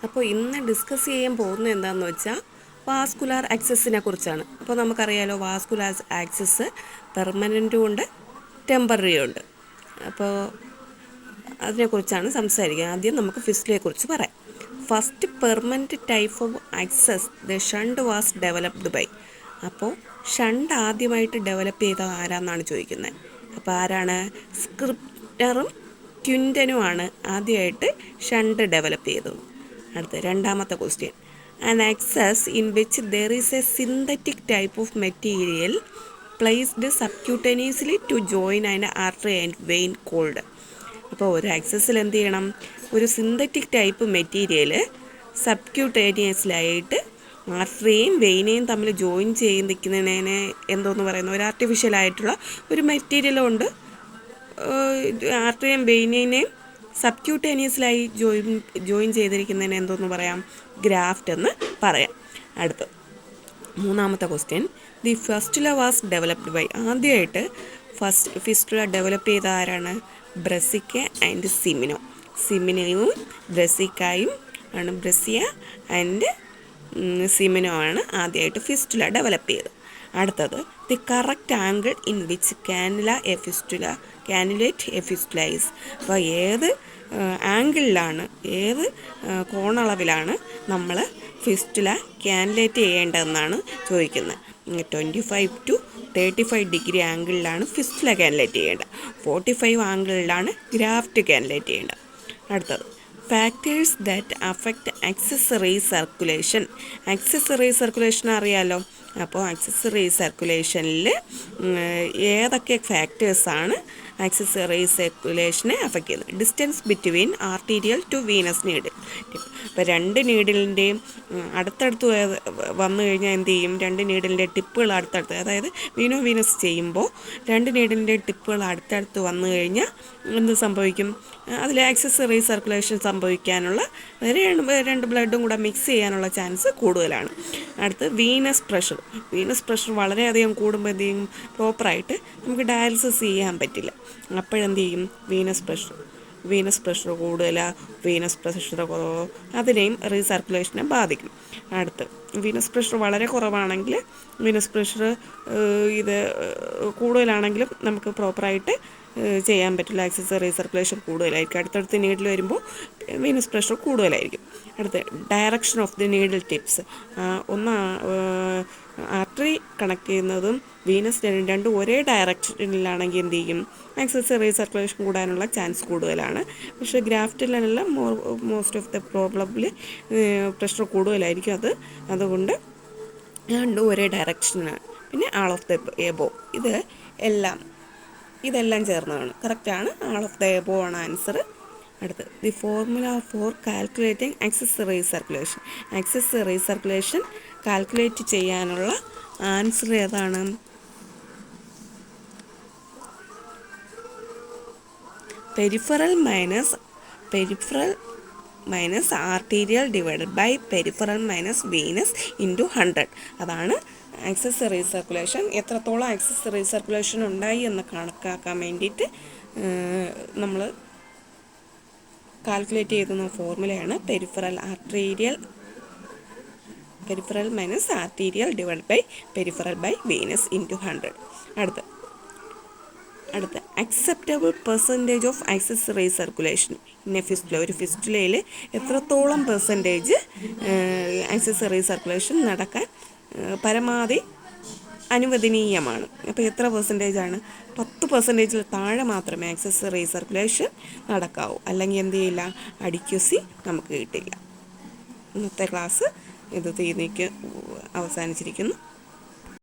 അപ്പോൾ ഇന്ന് ഡിസ്കസ് ചെയ്യാൻ പോകുന്നത് എന്താണെന്ന് വെച്ചാൽ വാസ്കുലാർ ആക്സസിനെ കുറിച്ചാണ്. അപ്പോൾ നമുക്കറിയാലോ വാസ്കുലാർ ആക്സസ് പെർമനൻറ്റും ഉണ്ട് ടെമ്പററിയും ഉണ്ട്. അപ്പോൾ അതിനെക്കുറിച്ചാണ് സംസാരിക്കുക. ആദ്യം നമുക്ക് ഫിസ്റ്റുലയെക്കുറിച്ച് പറയാം. First permanent type of access the shunt was developed by. അപ്പോൾ ഷണ്ട് ആദ്യമായിട്ട് ഡെവലപ്പ് ചെയ്ത ആരാന്നാണ് ചോദിക്കുന്നത്. അപ്പോൾ ആരാണ്? സ്ക്രിപ്റ്ററും ക്വിൻ്റനുമാണ് ആദ്യമായിട്ട് ഷണ്ട് ഡെവലപ്പ് ചെയ്തത്. അടുത്ത രണ്ടാമത്തെ question, an access in which there is a synthetic type of material placed subcutaneously to join an artery and vein called. അപ്പോൾ ഒരു ആക്സസിൽ എന്ത് ചെയ്യണം? ഒരു സിന്തറ്റിക് ടൈപ്പ് മെറ്റീരിയൽ സബ്ക്യൂട്ടേനിയസ്ലായിട്ട് ആർട്ടറിയെയും വെയിനെയും തമ്മിൽ ജോയിൻ ചെയ്തിരിക്കുന്നതിനെ എന്തോന്ന് പറയുന്നത്? ഒരു ആർട്ടിഫിഷ്യലായിട്ടുള്ള ഒരു മെറ്റീരിയലുണ്ട്. ആർട്ടറിയെയും വെയിനെയും സബ്ക്യൂട്ടേനിയസ്ലായി ജോയിൻ ചെയ്തിരിക്കുന്നതിന് എന്തോന്ന് പറയാം? ഗ്രാഫ്റ്റ് എന്ന് പറയാം. അടുത്ത് മൂന്നാമത്തെ question, the fistula was developed by. ആദ്യമായിട്ട് ഫിസ്റ്റുല ഡെവലപ്പ് ചെയ്ത ആരാണ്? ബ്രസിക്ക ആൻഡ് സിമിനോ. സിമിനോയും ബ്രസിക്കായും ആണ്. ബ്രസിയ ആൻഡ് സിമിനോ ആണ് ആദ്യമായിട്ട് ഫിസ്റ്റുല ഡെവലപ്പ് ചെയ്തത്. അടുത്തത്, the correct angle in which cannulate a fistula is. അപ്പോൾ ഏത് ആംഗിളിലാണ്, ഏത് കോണളവിലാണ് നമ്മൾ ഫിസ്റ്റുല കാനുലേറ്റ് ചെയ്യേണ്ടതെന്നാണ് ചോദിക്കുന്നത്. 25 to 35 ഡിഗ്രി ആംഗിളിലാണ് ഫിസ്റ്റുല കാനുലേറ്റ് ചെയ്യേണ്ടത്. 45 ആംഗിളിലാണ് ഗ്രാഫ്റ്റ് കാനുലേറ്റ് ചെയ്യേണ്ടത്. അടുത്തത്, factors that affect accessory circulation. Accessory circulation അറിയാലോ. അപ്പോൾ ആക്സസറി സർക്കുലേഷനിൽ ഏതൊക്കെ ഫാക്ടേഴ്സാണ് ആക്സസറി സർക്കുലേഷനെ അഫക്റ്റ് ചെയ്യുന്നത്? Distance between arterial to venous needle. ഇപ്പോൾ രണ്ട് നീഡിലിൻ്റെയും അടുത്തടുത്ത് വന്നു കഴിഞ്ഞാൽ എന്ത് ചെയ്യും? രണ്ട് നീഡിലിൻ്റെ ടിപ്പുകൾ അടുത്തടുത്ത്, അതായത് വീനസ് ചെയ്യുമ്പോൾ രണ്ട് നീഡിലിൻ്റെ ടിപ്പുകൾ അടുത്തടുത്ത് വന്നു കഴിഞ്ഞാൽ എന്ത് സംഭവിക്കും? അതിൽ ആക്സസറി സർക്കുലേഷൻ സംഭവിക്കാനുള്ള രണ്ട് ബ്ലഡും കൂടെ മിക്സ് ചെയ്യാനുള്ള ചാൻസ് കൂടുതലാണ്. അടുത്ത് വീനസ് പ്രഷർ വളരെയധികം കൂടുമ്പോൾ എന്ത് ചെയ്യും? പ്രോപ്പറായിട്ട് നമുക്ക് ഡയാലിസിസ് ചെയ്യാൻ പറ്റില്ല. അപ്പോഴെന്ത് ചെയ്യും? വീനസ് പ്രഷർ കൂടുതലാണ്, വീനസ് പ്രഷർ കുറവോ അതിനെയും റീസർക്കുലേഷനെ ബാധിക്കും. അടുത്ത്, വീനസ് പ്രഷർ വളരെ കുറവാണെങ്കിൽ, വീനസ് പ്രഷർ ഇത് കൂടുതലാണെങ്കിലും നമുക്ക് പ്രോപ്പറായിട്ട് ചെയ്യാൻ പറ്റില്ല. ആക്സസറി സർക്കുലേഷൻ കൂടുതലായിരിക്കും. അടുത്തടുത്ത് നീഡിൽ വരുമ്പോൾ വീനസ് പ്രഷർ കൂടുതലായിരിക്കും. അടുത്ത്, direction of the needle tips. ഒന്ന് ആർട്ടറി കണക്ട് ചെയ്യുന്നതും വീനസ് രണ്ടും ഒരേ ഡയറക്ഷനിലാണെങ്കിൽ എന്ത് ചെയ്യും? ആക്സസറി സർക്കുലേഷൻ കൂടാനുള്ള ചാൻസ് കൂടുതലാണ്. പക്ഷേ ഗ്രാഫ്റ്റിലെല്ലാം മോസ്റ്റ് ഓഫ് ദ പ്രോബ്ലമിൽ പ്രഷർ കൂടുതലായിരിക്കും. അതുകൊണ്ട് രണ്ടും ഒരേ ഡയറക്ഷനാണ്. പിന്നെ ആൾ ഓഫ് ദ എബോ, ഇതെല്ലാം ചേർന്നതാണ്. കറക്റ്റാണ്. ആൾ ഓഫ് ദ എബോ ആണ് ആൻസർ. അടുത്ത്, the formula for calculating accessory circulation calculate ചെയ്യാനുള്ള ആൻസർ ഏതാണ്? Peripheral minus arterial divided by peripheral minus venous into 100. അതാണ് ആക്സസറി സർക്കുലേഷൻ. എത്രത്തോളം ആക്സസറി സർക്കുലേഷൻ ഉണ്ടായി എന്ന് കണക്കാക്കാൻ വേണ്ടിയിട്ട് നമ്മൾ കാൽക്കുലേറ്റ് ചെയ്യുന്ന ഫോർമുലയാണ് peripheral minus arterial divide by peripheral by venous into 100. അടുത്ത acceptable percentage of accessory circulation in a fistula. ഒരു ഫിസ്റ്റുലയിൽ എത്രത്തോളം പെർസെൻറ്റേജ് ആക്സസറി സർക്കുലേഷൻ നടക്കാൻ പരമാവധി അനുവദനീയമാണ്? അപ്പോൾ എത്ര പെർസെൻറ്റേജാണ്? 10% താഴെ മാത്രമേ ആക്സസറി സർക്കുലേഷൻ നടക്കാവൂ. അല്ലെങ്കിൽ എന്ത് ചെയ്യില്ല? അഡിക്വസി നമുക്ക് കിട്ടില്ല. ഇന്നത്തെ ക്ലാസ് ഇത് തീർന്നിക്ക് അവസാനിച്ചിരിക്കുന്നു.